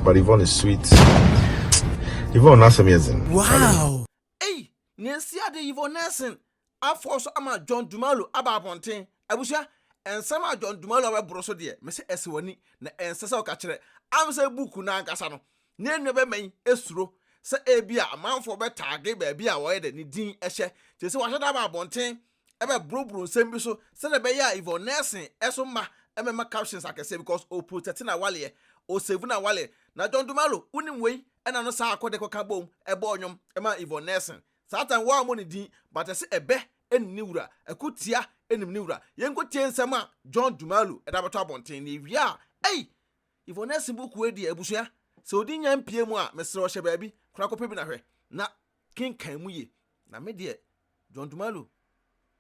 but Yvone is sweet. Yvone, that's amazing. Wow. Hey, Nancy de Yvone Nelson. I force ama John Dumelo aba ponten. Abusia, ensem a John Dumelo we broso de. Me se esewani na ensesa o ka kire. Am se buku na ankasa no. Ne nwe be man esuro. Se ebia amanfo be tag ba bia wo ye de ni din ehye. Te se wa hada ba ponten. Ebe brobro nsem bi so. Se na be ya Yvone Nelson eso ma emema captions akese because o protect na wale o save na wale na John Dumelo unim we ena no sa akode koka bom ebe onyom ema Yvone Nelson satan wa mo ne din but se ebe enni wura akutia enim ni wura yenkotie nsem a John Dumelo edabeto abonten na ewia ei Yvone Nelson buku edi abusua se odi nya mpie mu a mesre o hye baabi kura kope bi na hwe na kinkan mu ye na me de John Dumelo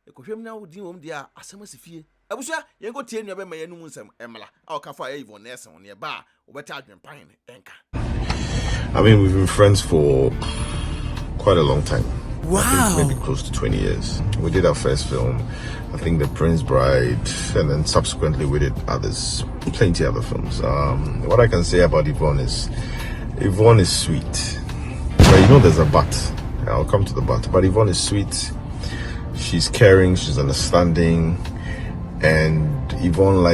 ekohwem na wodi wom de a asem asifie abusia yengo tie nua be ma yanu nsem emla a ka fa Yvone Nelson ne ba obeta AdwenepaheneTv enka. I mean, we've been friends for quite a long time. Wow. I think maybe close to 20 years. We did our first film, I think The Prince Bride, and then subsequently we did others, plenty other films. What I can say about Yvone is sweet. But you know there's a but. I'll come to the but. But Yvone is sweet. She's caring, she's understanding, and Yvone,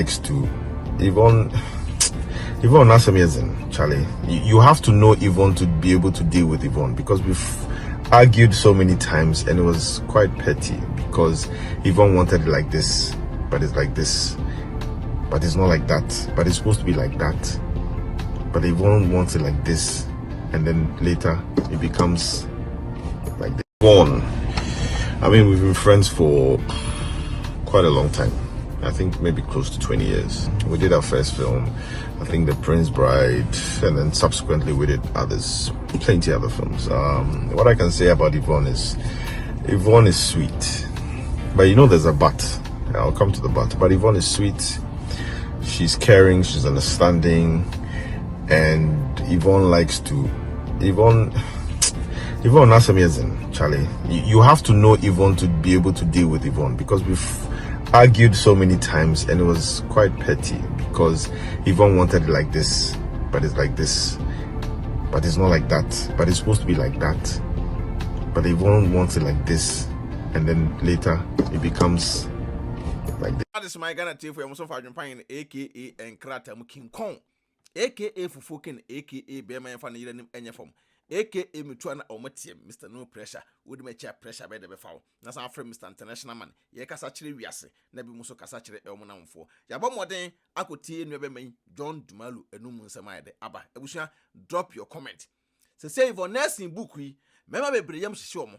that's amazing, Charlie. You have to know Yvone to be able to deal with Yvone, because we've argued so many times and it was quite petty because Yvone wanted it like this, but it's like this, but it's not like that, but it's supposed to be like that, but Yvone wants it like this, and then later it becomes like this. Yvone, I mean, we've been friends for quite a long time. I think maybe close to 20 years. We did our first film, I think The Prince Bride, and then subsequently we did others, plenty other films. What I can say about Yvone is sweet. But you know there's a but. I'll come to the but. But Yvone is sweet. She's caring, she's understanding, and Yvone, that's amazing, Charlie. You have to know Yvone to be able to deal with Yvone, because we've argued so many times and it was quite petty because Yvone wanted it like this, but it's like this, but it's not like that, but it's supposed to be like that, but Yvone wants it like this, and then later it becomes like this. That is my Ghana TV for Nsem sem eei aka Enkratam King Kong aka Fufukin aka Bema Fan Yerenim Enyefom aka Mutuana Omatiem Mr. No Pressure would make a pressure by the befoul. That's our friend Mr. International Man. Ye kasa chire wiase na bi muso kasa chire elmonamfo. Yaba moden akotie nwe be man John Dumelo enum nsem ayede aba. Ebusua drop your comment. Say Yvone Nelson book yi mema bebre yam hihye omo.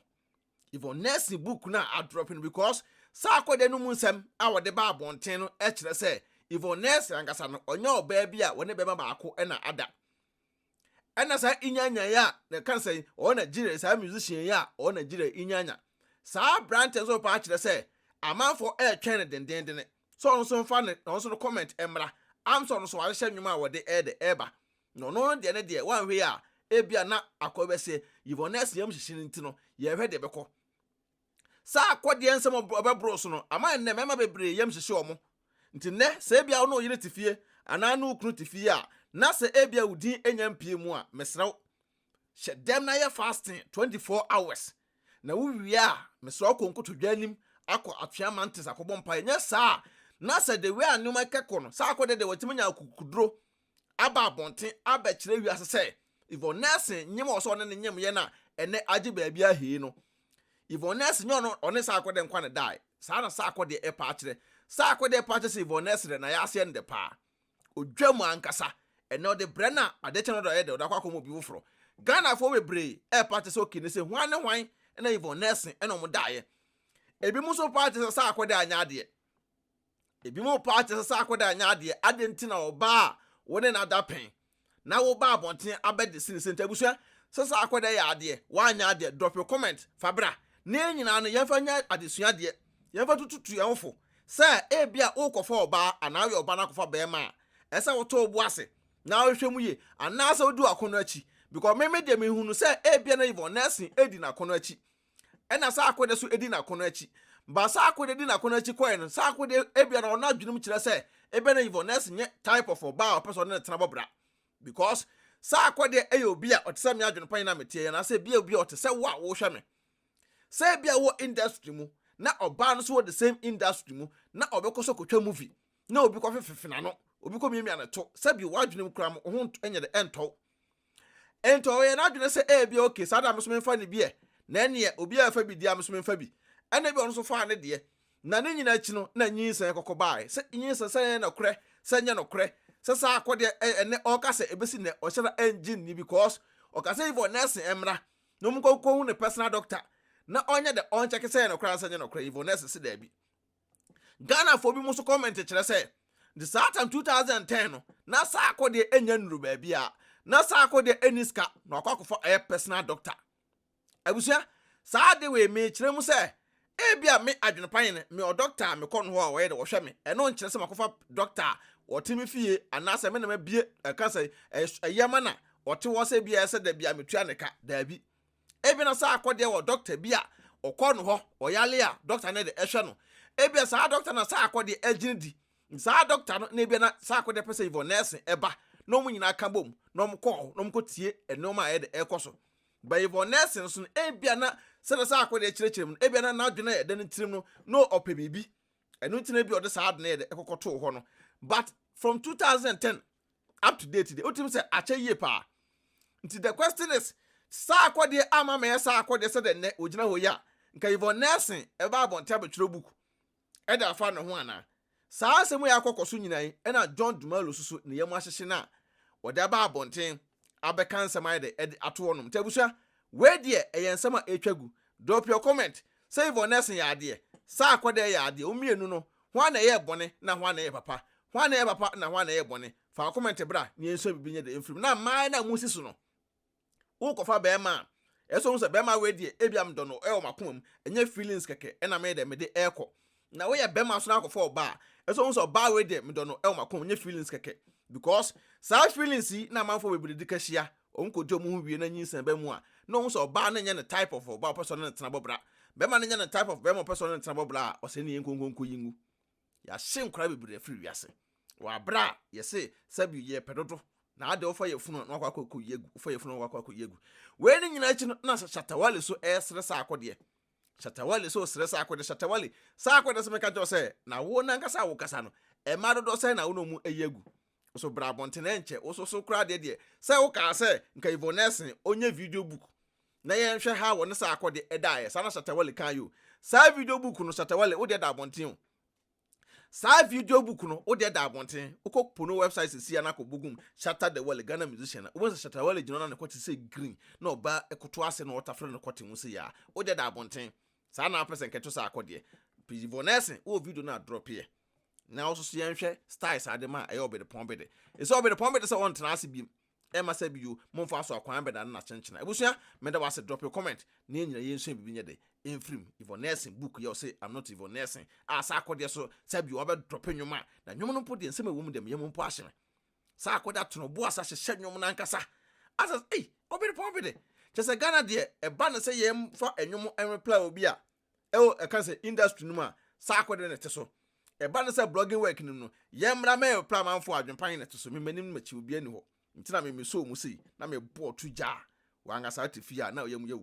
Yvone Nelson book na a dropping because Sarkodie enum nsem a wode ba abonten no e kire say Yvone Nelson angasa no onye oba bia woni bema baako e na ada. Ena sa inyanya ya na kan say o Nigeria sa musician ya o Nigeria inyanya sa brand so pa kire say amanfo e twen dendenden so nso mfa ne nso no comment emra am so nso wa hye nwuma a wode e de eba no de ne de wan hwe a ebia na akobe say Yvone Nelson yam hye nti no ye hwe de beko sa akodie nsem obebro so no aman ne mema bebre yam hye omo nti ne sa ebia wo no yire tifie ana no ukunu tifie a na se ebia udin enya mpie mu a mesrew shedem na ye fasting 24 hours na wuwie a mesrew konkoto dwanim akọ atwea mantis akọbọ mpa nya sa na se de we anuma keko no sa akọ de watiminya kukudro aba abonten aba kire wi asese Yvone Nelson nyem oso ne nyem ye na ene age baabi ahie no Yvone Nelson nyo no sa akọ de nkwa ne dai sa na sa akọ de epa akire sa akọ de epa akire Yvone Nelson na ya ase nde pa odwam ankasa eno de brena adeche no do ye de odakwa bi wofro Ghana fo bebre party so kine se hwan ne hwan na Yvone Nelson eno mo dae ebi mu so party sa akwode anya ade ebi mu party sa akwode anya ade ade ntina oba woni na dapen na wo ba abonten abede sin sente abusua sa akwode ya ade wa anya ade drop your comment fabra na nyina no yemfa nya adesua ade yemfa tututu yemfo sa ebia ukofo oba ana we oba na kofa be ma esa woto obu ase na ohwehwemu ye anasa odu akono achi because me de me hunu say ebia na Yvone Nelson edi na akono achi ena sa akwode so edi na akono achi ba sa akwode di na akono achi koe no sa akwode ebia na ona adwunum kire say ebia na Yvone Nelson nye type of oba person na tena bobra because Sarkodie e obi a otse me Adwenepan na metie na say bia obi a otse wo a wo hwe me say bia wo industry mu na oba no so the same industry mu na obekoso kotwa movie na obi ko fefefena no obi ko miamia na to say bi wadwene mu kura mo ho enye de ento ye na adwene say e bia okay sada me so memfa ne bia na ene obi a fa bi dia me so memfa bi ene bi ono so fa ne de na ne nyina chi no na nyinsan kokobae say nyinsan say na korɛ say nya no korɛ say Sarkodie ene okase ebesi ne o hyera engine ni because okase Yvone emra no mko hu ne personal doctor na onye de on check say no kran say no kran Yvone se da bi Ghana for bi mo so comment kire say the Saturn 2010 no na Sarkodie enya nuru ba bia na Sarkodie eniska na okwakofa personal doctor abusia saa de we me kire mu say e bia me Adwenepan me o doctor me kon ho a we de wo hwe me eno nkire se makofa doctor otimi fie anase me na ma bie ka say eyama na ote wo se bia se da bia metua ne ka da bi ebi na Sarkodie wo doctor bia okon ho oyale a doctor na de ehwe no ebi sa doctor na Sarkodie agini di sa doctor no na ebi na Sarkodie pese Yvone eba no mu nyina ka bom no mu ko no mu ko tie enoma a de ekoso ba Yvone so ebi na se na Sarkodie kirechirem no ebi na adwene de ne tirim no ope bibi enu tina bi ode sa adwene de ekokoto ho no but from 2010 up to date otim say ache ye pa nti the question is Sarkodie ama me Sarkodie se de ne ogina ho ya nka Yvone eba abonte abetwero book e da fa no ho ana saa asemu ya akokoso nyinai e na John Dumelo susu ne yam ahyehye na wode aba abonte abeka nsema ye de ato honum tabusua we de ensema etwagu drop your comment say Yvone ya de Sarkodie ya de omienu no ho na ye bone na ho na ye papa ho na ye papa na ho na ye bone fa comment bra ne enso bibinye de enfrim na mai na musisu no wo kofa be ma eso nso be ma we de ebiam do no e o makomam enye feelings keke e na me de me de eko na we ye be ma so na kofa oba eso nso ba we de me do no e o makomam enye feelings keke because sa feelings na manfo we bi de kahia onkojo mu wie na nyinsan be mu a no nso oba na nye ne type of oba person na tena bobra be ma na nye ne type of be ma person na tena bobra o se ne yenkonkonko yingu ya hye nkra be bi free wiase wa bra ye se sabi ye pedodo na ade ofa ye funu na akwa yegu ofa ye funu akwa yegu we ni nyina chi na Shatawale so sere Sarkodie Shatawale so sere Sarkodie Shatawale Sarkodie se meka jo se na wo na nkasa wo kasa no e ma dodo se na wo no mu eyegu so bra bontene nche so kra de se wo ka se nka Yvone onye video book na ye nhwe ha wo ne Sarkodie edaye sa na Shatawale kan yo sa video book no Shatawale wo de da bonten sa video book no wo de da abonten ukopono website si ana ko bugum shatter the world Ghana musician wo se Shatawale jino na kwoti se green na oba ekoto ase na waterfront na kwoti mu se ya wo de da abonten sa na person keto Sarkodie Yvone wo video na drop here na also so yenhwe styles ade ma ayo be de pombede e so be de pombede se won tena ase bi e ma se bi yo momfa so akwan be da na chenchena ebusua me da was drop your comment na enyina yenso bibi nye de enfrim Yvone book you say I'm not Yvone Sarkodie so sabi you be drop nwoma na nwom no po de nsem ewum dem yem mpo ahye Sarkodie atono bo asa hye nwom na nkasa asa obi de pombede chese Ghana de e ba na se yem fa nwom reply obi a e kan se industry no ma Sarkodie ne teso e ba na se blogging work nim no yemra me reply manfo Adwenepan ne teso me manim machi obi ani ho ntina me so mu sei na me bo tuja wanga sa tifia na oyem ye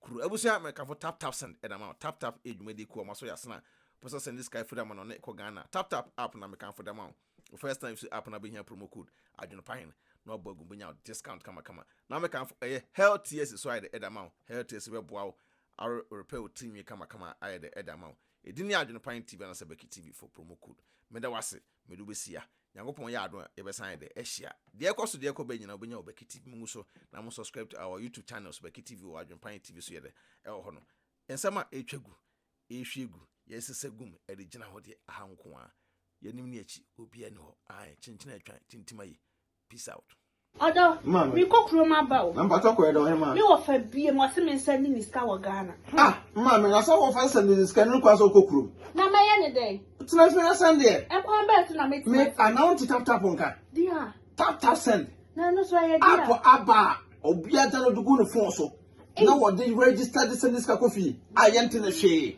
kru abusia me ka for tap send and amount tap edwumede ku maso yasna person send this guy for them on ko Ghana tap app na me kan for them out first time you see app na be here promo code Adwenepan no bogu bunya discount kama na me kan for health TS so I the amount health TS be boa our repair team kama I the amount edini AdwenepaheneTv na se BeckyTv for promo code me da wase me do besia Yankopon ya adon e be sign de ehia de ekoso de ekoba nyina obenya BeckyTv mu so na mo subscribe to our YouTube channels BeckyTv or AdwenepaheneTv so ye de e ho no ensema etwagu ehwiegu yesesegum e de gina ho de ahanko a yanim ne achi obi ani ho ai chinchina atwan tintimayi peace out Odo, mi kokro ma ba o. Na mpato ko edo he ma. Mi wo fa bie mo se me send ni ska wo Ghana. Ma me na so wo fa send ni ska ni kwa so kokro. Na ma ye ne dey. Tina fi na send there. E kwa bet na me. Me announce tap nka. Dia. Tap send. Na no so ye dia. Apo aba obi ata no dugu ne phone so. Na wo dey register the send ska kofi. Ayente na hwe.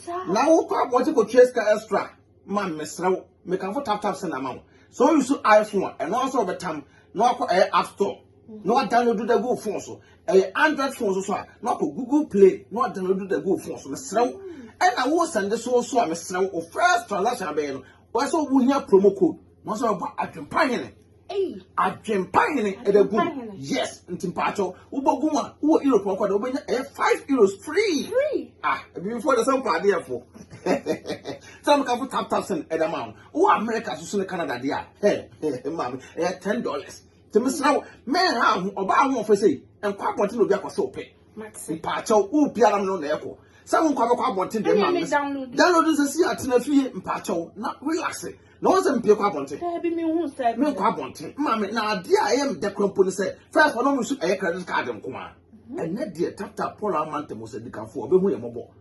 Sa. Na wo kwa bo te ko trace extra. Ma me sraw. Me kan fo tap send amount. So you so iPhone and also betam no App Store. No download the Go phone so. Android phone so no Google Play. No download the Go phone so. And I was send this also I'm a first transaction ben. Also we hear promo code. Once about Adwenepahene. Adwenepahene e the good. Yes, ntimpacho. Uboguma, who Europe kwada obenya €5 free. Before the some party for. Some can tap send at amount. Who America to Canada dia. Hey, mama, $10. To Miss now, man, how about one for say, and quite want to be a so pay. Pacho, who piano no echo. Someone come up wanting the download this year at Nafi and Pacho, not relaxing. No one's in Pio Wanting. Me wanting. Mammy, now, dear, I am the company say, first one almost a credit card and come and net dear tap Paula Mantum was a decaf for a way mobile.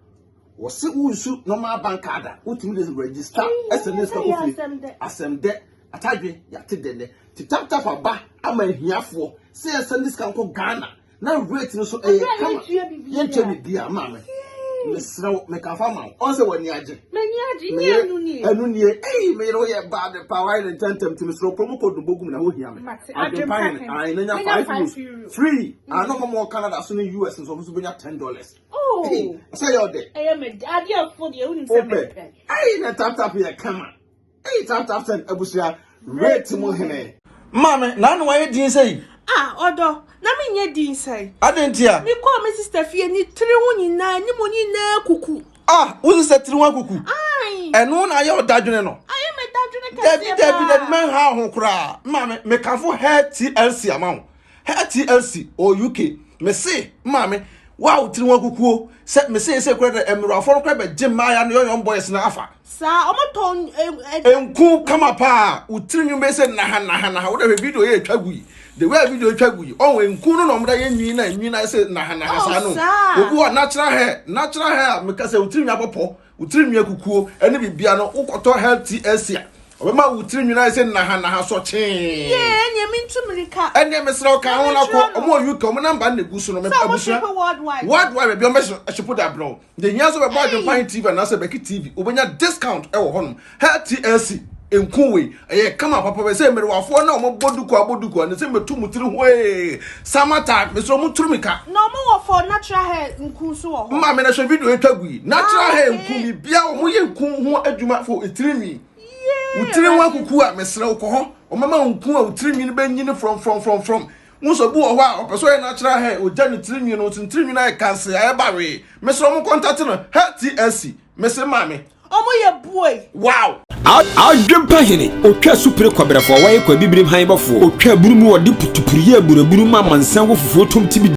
Was it who shoot no more bank card, which means register as a list of assem debt. Atadwe ya tedende ti tap aba ama hia fo say send this can go Ghana na rate no so kama yenche bibia ma me mesraw me ka fa ma on se wani age ni anu ni me ro ye bad power and tentem ti mesraw promo code bogum na ho hia me Adwenepahene I nanya €5 free no more Canada so in US so so benya $10 oh say your day me ade afo de unu se me na tap ya kama tap send abusia rate mo hene mama na no waye din say odo na me nye din say adentia me call me sister fie ni tire ho nyina ni mo nyina kuku wo sister tire ho kuku eno na ye odadwene no aye me dadwene ka David man ha ho kura mama me kafo hair TLC amount hair TLC or UK me say mama wow tire ho kuku se me say kura emro aforo kura be jimma ya no young boys na afa sa omoton enku kama pa utiri nyumbe se na wo da video ye twagui the way video twagui on enku no no mda ye nwina se na sa no obu wa natural hair me ka se utiri nyapopo utiri nwa kukuo ene bibia no ukoto healthy asia obema utiri nwina se na so chen enye mintumrika enye mesra ka ho na ko omo UK omo namba na gu so no me abusua worldwide be o me shipo da blow the nyaso be BeckyTv na se BeckyTv obenya discount e wo honom HTLC enkuwe kama papa be se mere wafo na omo boduko na se metu mutiri ho samata me so muturumika no mo wo for natural hair nku so wo mma me na show video etwagui natural hair nku mi bia omo ye nku ho adwuma fo etirimi utiri nwa kuku a mesre ukoho omama nku a utiri nwi be nyini from unso bu oho a opeso ye natural hair o jani tiri nwi no tiri nwi na cancer ya bawe mesre mo contact no HTLC mesre mame omo ye boy wow Adwenepahene otwa supire kwabrafo waye kwa bibrim han bafo otwa burumu wode putupuriye buraburu ma mansan wo fufuo tom tibi